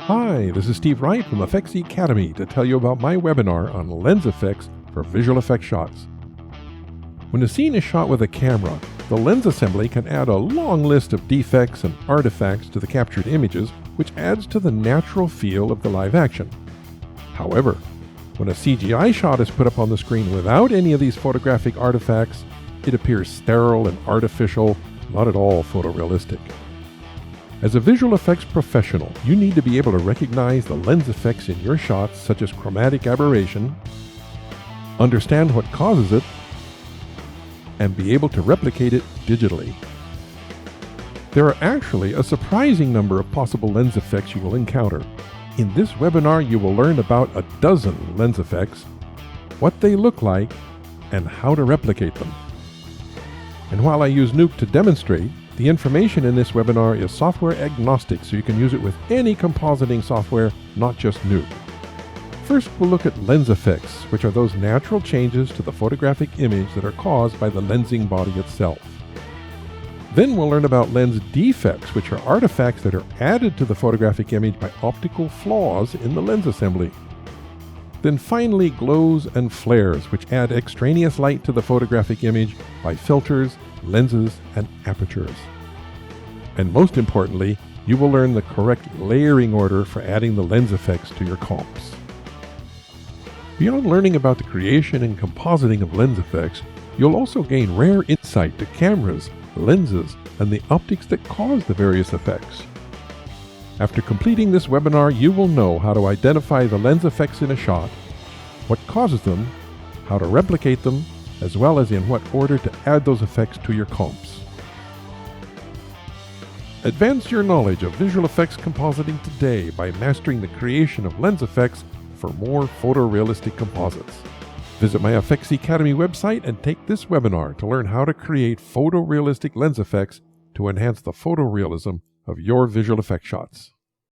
Hi, this is Steve Wright from Effects Academy to tell you about my webinar on lens effects for visual effects shots. When a scene is shot with a camera, the lens assembly can add a long list of defects and artifacts to the captured images, which adds to the natural feel of the live action. However, when a CGI shot is put up on the screen without any of these photographic artifacts, it appears sterile and artificial, not at all photorealistic. As a visual effects professional, you need to be able to recognize the lens effects in your shots, such as chromatic aberration, understand what causes it, and be able to replicate it digitally. There are actually a surprising number of possible lens effects you will encounter. In this webinar, you will learn about a dozen lens effects, what they look like, and how to replicate them. And while I use Nuke to demonstrate, the information in this webinar is software agnostic, so you can use it with any compositing software, not just Nuke. First, we'll look at lens effects, which are those natural changes to the photographic image that are caused by the lensing body itself. Then we'll learn about lens defects, which are artifacts that are added to the photographic image by optical flaws in the lens assembly. Then finally, glows and flares, which add extraneous light to the photographic image by filters, lenses, and apertures. And most importantly, you will learn the correct layering order for adding the lens effects to your comps. Beyond learning about the creation and compositing of lens effects, you'll also gain rare insight to cameras, lenses, and the optics that cause the various effects. After completing this webinar, you will know how to identify the lens effects in a shot, what causes them, how to replicate them, as well as in what order to add those effects to your comps. Advance your knowledge of visual effects compositing today by mastering the creation of lens effects for more photorealistic composites. Visit my Effects Academy website and take this webinar to learn how to create photorealistic lens effects to enhance the photorealism of your visual effects shots.